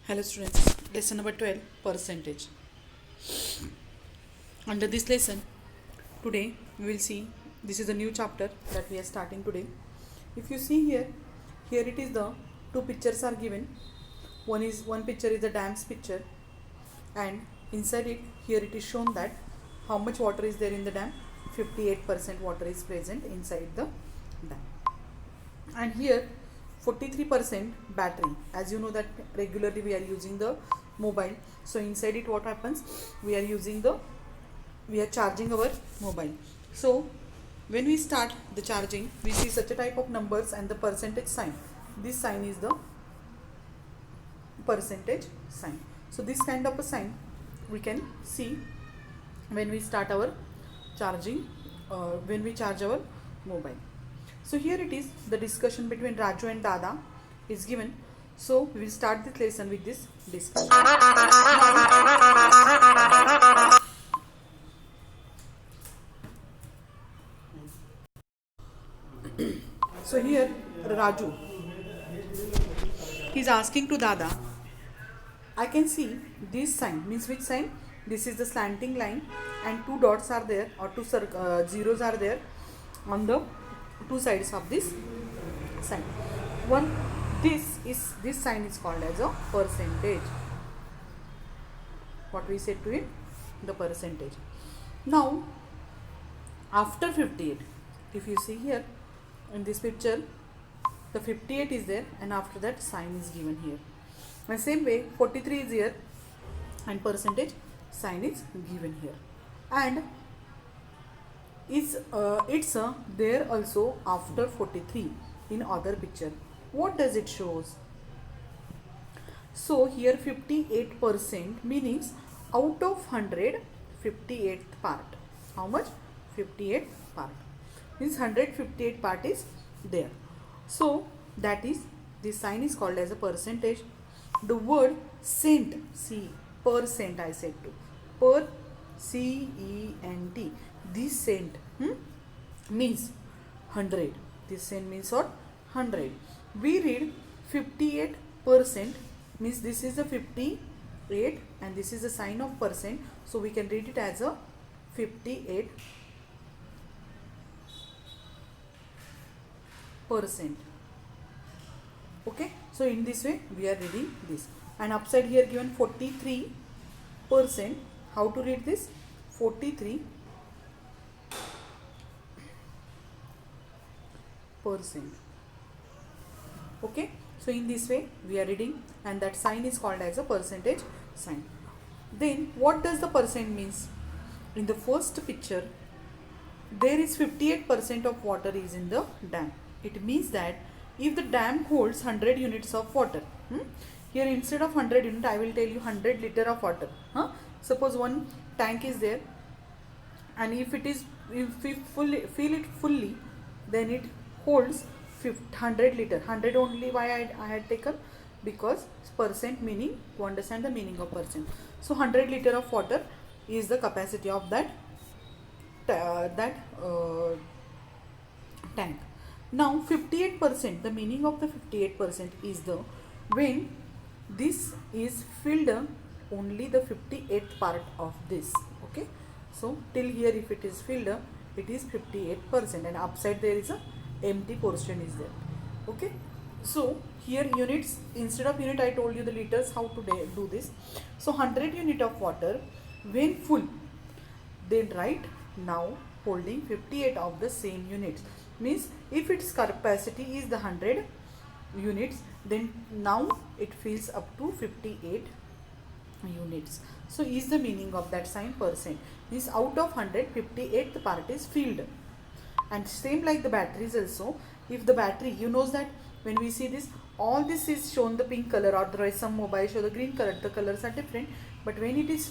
Hello students, lesson number 12, percentage. Under this lesson, today we will see, this is a new chapter that we are starting today. If you see here it is the two pictures are given. One picture is the dam's picture, and inside it, here it is shown that how much water is there in the dam. 58% water is present inside the dam. And here 43% battery, as you know that regularly we are using the mobile, so inside it what happens, we are charging our mobile. So when we start the charging, we see such a type of numbers and the percentage sign. This sign is the percentage sign. So this kind of a sign we can see when we start our charging, when we charge our mobile. So here it is, the discussion between Raju and Dada is given. So we will start this lesson with this discussion. So here Raju, he is asking to Dada, I can see this sign, means which sign? This is the slanting line and two dots are there, or two zeros are there on the two sides of this sign. This sign is called as a percentage. What we said to it, the percentage. Now after 58, if you see here in this picture, the 58 is there, and after that sign is given here. And same way 43 is here and percentage sign is given here, and it's there also after 43 in other picture. What does it shows? So here 58% means out of 100, 58th part. How much? 58th part means 158 part is there. So that is, this sign is called as a percentage. The word cent, see, percent I said to, per CENT, this cent means 100. This cent means what? 100. We read 58% means this is the 58 and this is the sign of percent, so we can read it as a 58%. Okay, so in this way we are reading this, and upside here given 43%. How to read this? 43%. Okay, so in this way we are reading, and that sign is called as a percentage sign. Then what does the percent means? In the first picture there is 58% of water is in the dam. It means that if the dam holds 100 units of water, here instead of 100 unit I will tell you 100 liter of water. Suppose one tank is there, and if we fill it fully, then it holds 100 liter. 100 only, why I had taken? Because percent meaning, to understand the meaning of percent. So 100 liter of water is the capacity of that tank. Now 58%, the meaning of the 58% is the when this is filled only the 58th part of this. Okay, so till here if it is filled, it is 58%, and upside there is a empty portion is there. Okay, so here units, instead of unit I told you the liters, how to do this. So 100 unit of water when full, then write now holding 58 of the same units, means if its capacity is the 100 units, then now it fills up to 58 units. So is the meaning of that sign percent, means out of 100, 58th part is filled. And same like the batteries also, if the battery, you know that when we see this, all this is shown the pink color, or otherwise some mobile show the green color, the colors are different, but when it is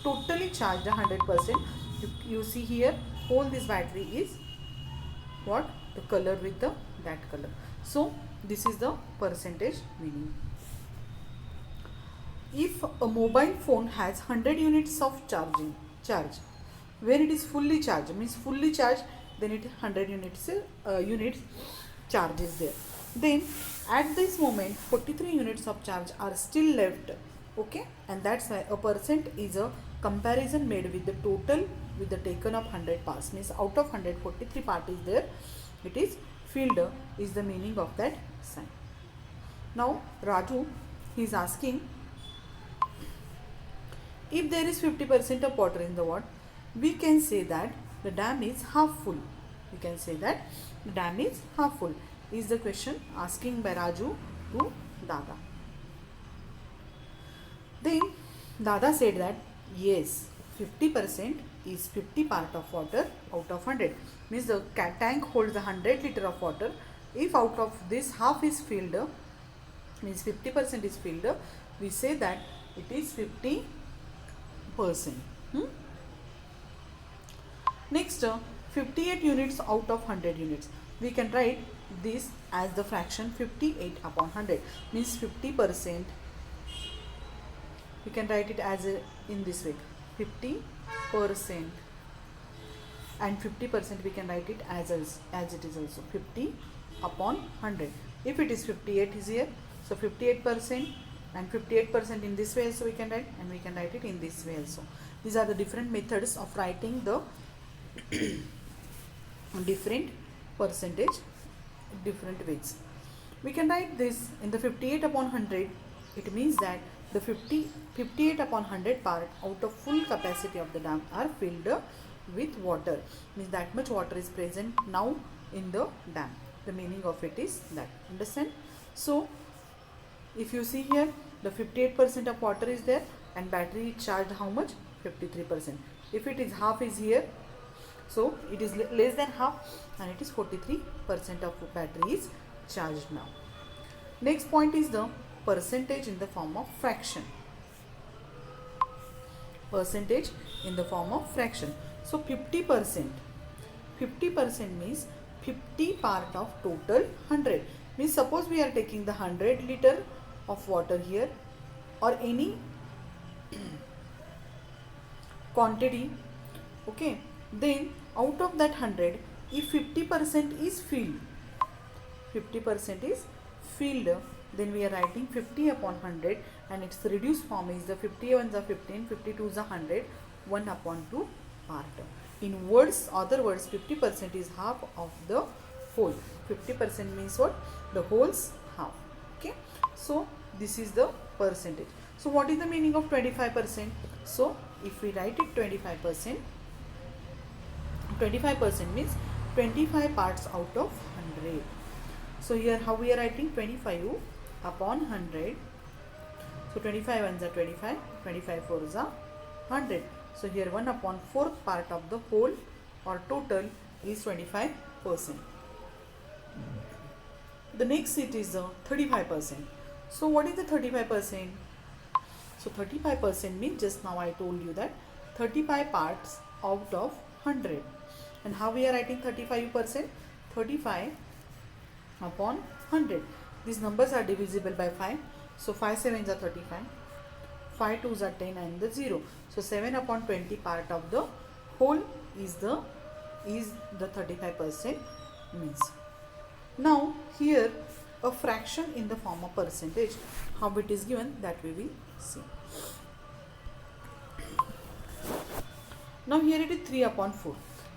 totally charged 100%, you see here whole this battery is what? The color with that color. So this is the percentage meaning. If a mobile phone has 100 units of charge, when it is fully charged, means fully charged, then it 100 units charge is there. Then at this moment 43 units of charge are still left. Okay, and that's why a percent is a comparison made with the total with the taken of 100 parts. Means out of 100, 43 part is there. It is filled is the meaning of that sign. Now Raju, he is asking, if there is 50% of water in the water, we can say that the dam is half full. We can say that the dam is half full. Is the question asking by Raju to Dada. Then Dada said that yes, 50% is 50 part of water out of 100. Means the tank holds 100 liter of water. If out of this half is filled, means 50% is filled, we say that it is 50%. Next, 58 units out of 100 units. We can write this as the fraction 58 upon 100. Means 50%. We can write it as in this way, 50%, and 50% we can write it as it is also 50 upon 100. If it is 58 is here, so 58% and 58% in this way also we can write, and we can write it in this way also. These are the different methods of writing the different percentage different ways. We can write this in the 58 upon 100. It means that the 58 upon 100 part out of full capacity of the dam are filled with water. Means that much water is present now in the dam. The meaning of it is that. Understand? So if you see here, the 58% of water is there and battery is charged how much? 53%. If it is half is here, so it is less than half, and it is 43% of battery is charged now. Next point is the percentage in the form of fraction. Percentage in the form of fraction. So 50%. 50% means 50 part of total 100. Means suppose we are taking the 100 liter of water here or any quantity. Okay. Then out of that 100, if 50% is filled, 50% is filled, then we are writing 50 upon 100, and its reduced form is the 51s are 15, 52s are 100, 1 upon 2 part. In words, other words, 50% is half of the whole. 50% means what? The whole's half. Okay. So this is the percentage. So what is the meaning of 25%? So if we write it 25%, 25% means 25 parts out of 100. So here how we are writing 25 upon 100. So 25 ones are 25, 25 fours are 100. So here 1 upon 4th part of the whole or total is 25%. The next it is 35%. So what is the 35%? So 35% means just now I told you that 35 parts out of 100. And how we are writing 35%? 35 upon 100. These numbers are divisible by 5. So 5 sevens are 35. 5 twos are 10 and the 0. So 7 upon 20 part of the whole is the 35% means. Now here a fraction in the form of percentage. How it is given, that we will see. Now here it is 3 upon 4.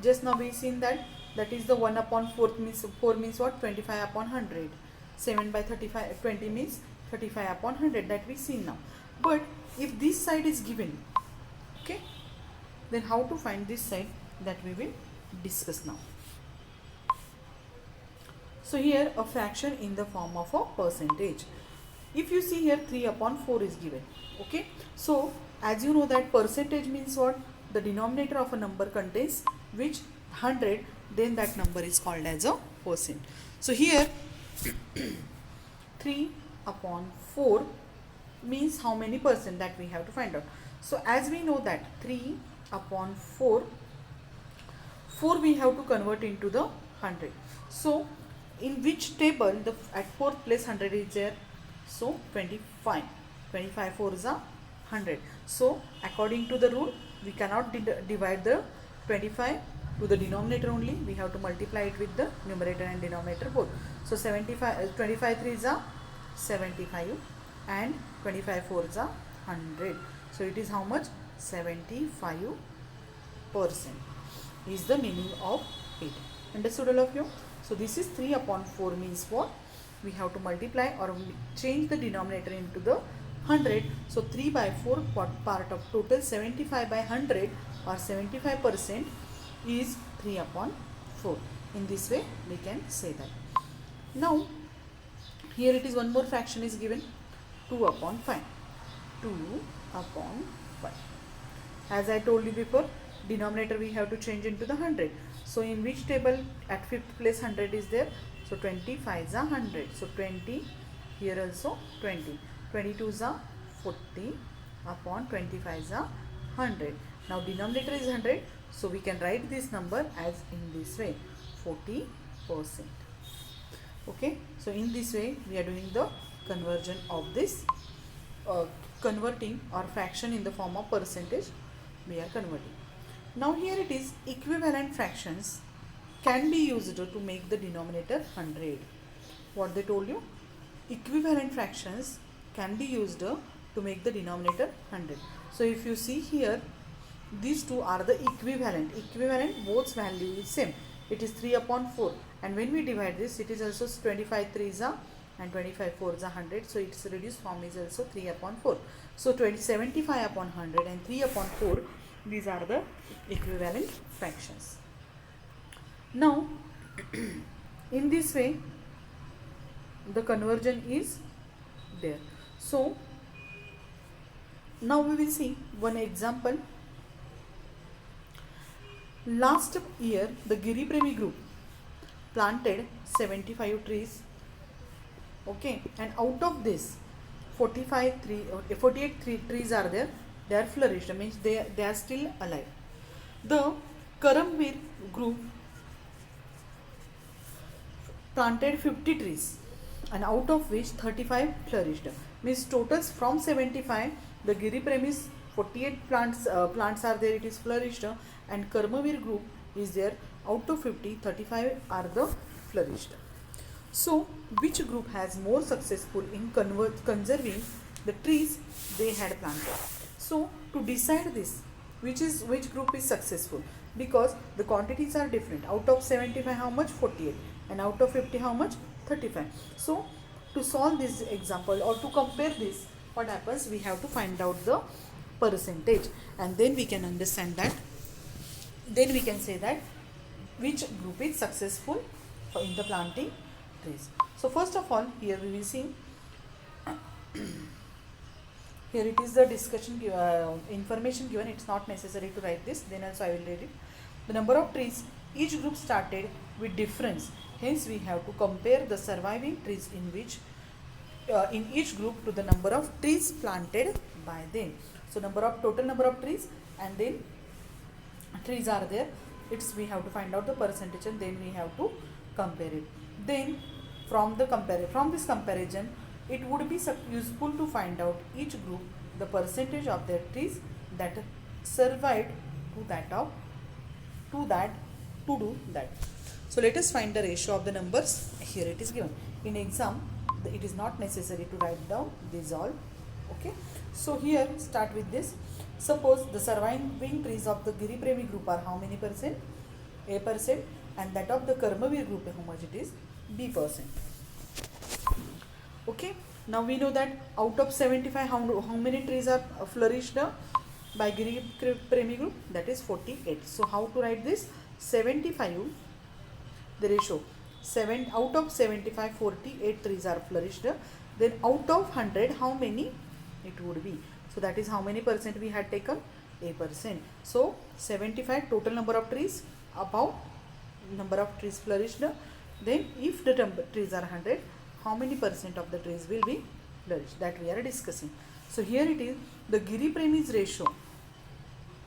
Just now we seen that is the 1 upon 4 means 4 means what? 25 upon 100. 7 by 35, 20 means 35 upon 100, that we seen now. But if this side is given, okay, then how to find this side, that we will discuss now. So here a fraction in the form of a percentage. If you see here 3 upon 4 is given. Okay. So as you know that percentage means what? The denominator of a number contains which 100, then that number is called as a percent. So here 3 upon 4 means how many percent, that we have to find out. So as we know that 3 upon 4 we have to convert into the 100. So in which table at 4th place 100 is there? So 25. 25 fours are 100. So according to the rule, we cannot divide the 25 to the denominator only, we have to multiply it with the numerator and denominator both. So 25 3s are 75 and 25 4s are 100. So it is how much? 75% is the meaning of it. Understood all of you? So this is 3 upon 4 means what? We have to multiply or change the denominator into the 100. So 3 by 4 part of total 75 by 100 or 75% is 3 upon 4. In this way we can say that. Now here it is one more fraction is given, 2 upon 5. 2 upon 5. As I told you before, denominator we have to change into the 100. So in which table at fifth place 100 is there? So 25 is a 100. So 20, here also 20. 22 is a 40 upon 25 is a 100. Now denominator is 100. So we can write this number as in this way, 40%. Okay. So in this way we are doing the conversion of this, converting our fraction in the form of percentage we are converting. Now here it is, equivalent fractions can be used to make the denominator 100. What they told you? Equivalent fractions can be used to make the denominator 100. So if you see here, these two are the equivalent. Equivalent, both value is same. It is 3 upon 4. And when we divide this, it is also 25 3s are and 25 4s are 100. So its reduced form is also 3 upon 4. So 75 upon 100 and 3 upon 4. These are the equivalent fractions. Now, in this way, the conversion is there. So, now we will see one example. Last year, the Giri Premi group planted 75 trees. Okay, and out of this, 48 trees are there. They are flourished, means they are still alive. The Karamveer group planted 50 trees and out of which 35 flourished. Means totals from 75, the Giri Premis 48 plants are there, it is flourished, and Karmavir group is there. Out of 50, 35 are the flourished. So which group has more successful in conserving the trees they had planted? So to decide this, which group is successful, because the quantities are different. Out of 75 how much? 48, and out of 50 how much? 35. So to solve this example or to compare this, what happens? We have to find out the percentage, and then we can understand that, then we can say that which group is successful in the planting trees. So first of all, here we will see, here it is the discussion information given. It's not necessary to write this, then also I will read it. The number of trees, each group started with difference, hence we have to compare the surviving trees in each group to the number of trees planted by them. So total number of trees, and then trees are there, we have to find out the percentage, and then we have to compare it. Then from this comparison, it would be useful to find out each group the percentage of their trees that survived to do that. So let us find the ratio of the numbers. Here it is given. In exam, it is not necessary to write down these all. Okay. So here start with this. Suppose the surviving trees of the Giri Premi group are how many percent? A%, and that of the Karmavir group, how much it is? B%. Okay. Now we know that out of 75, how many trees are flourished by Giri Premi group? That is 48. So how to write this? 75, the ratio, out of 75, 48 trees are flourished. Then out of 100, how many it would be? So that is how many percent we had taken? A%. So 75 total number of trees, about number of trees flourished. Then if the trees are 100, how many percent of the trees will be flourished? That we are discussing. So here it is the Giri Premi's ratio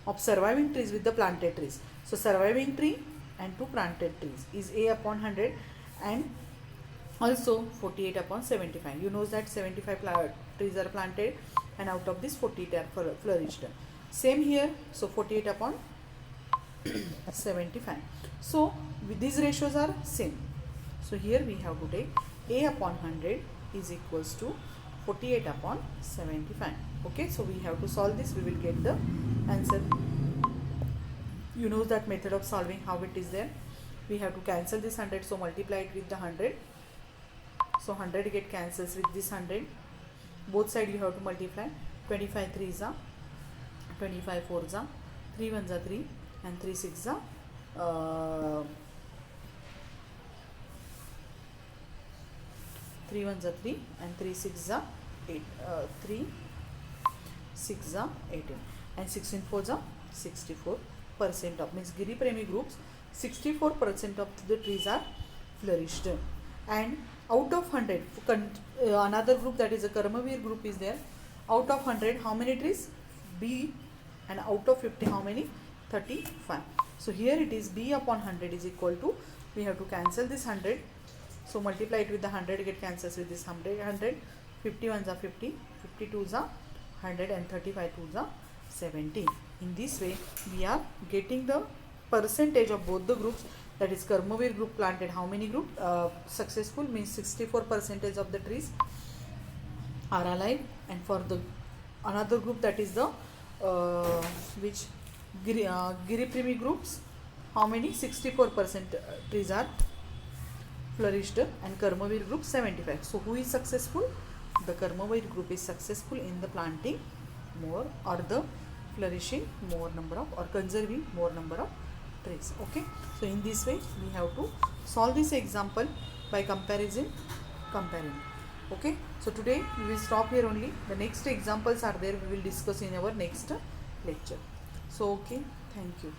of surviving trees with the planted trees. So surviving tree and two planted trees is A upon 100, and also 48 upon 75. You know that 75 trees are planted, and out of this 48 are flourished. Same here. So 48 upon 75. So with these ratios are same. So here we have to take A upon 100 is equals to 48 upon 75. Okay, so we have to solve this. We will get the answer. You know that method of solving, how it is there. We have to cancel this 100, so multiply it with the 100. So 100 get cancels with this 100. Both side you have to multiply. 25 3s are 25 4s are 3 1s are 3 and 3 6s are 3 1s are 3 and 3 6s are 8. 3 6 are 18 and 16 4s are 64% of, means Giri Premi groups 64% of the trees are flourished. And out of 100 another group, that is a Karmavir group, is there. Out of 100 how many trees? B. And out of 50 how many? 35. So here it is B upon 100 is equal to, we have to cancel this 100, so multiply it with the 100, get cancels with this 100. 50 ones are 50, 52s are 100 and 35 2s are 70. In this way we are getting the percentage of both the groups, that is Karmavir group planted how many group successful, means 64% of the trees are alive, and for the another group, that is the which Giri Premi groups, how many? 64% trees are flourished, and Karmavir group 75. So who is successful? The Karmavir group is successful in the planting more, or the flourishing more number of, or conserving more number of trees. Okay, so in this way we have to solve this example by comparing. Okay, so today we will stop here only. The next examples are there, we will discuss in our next lecture. So okay, thank you.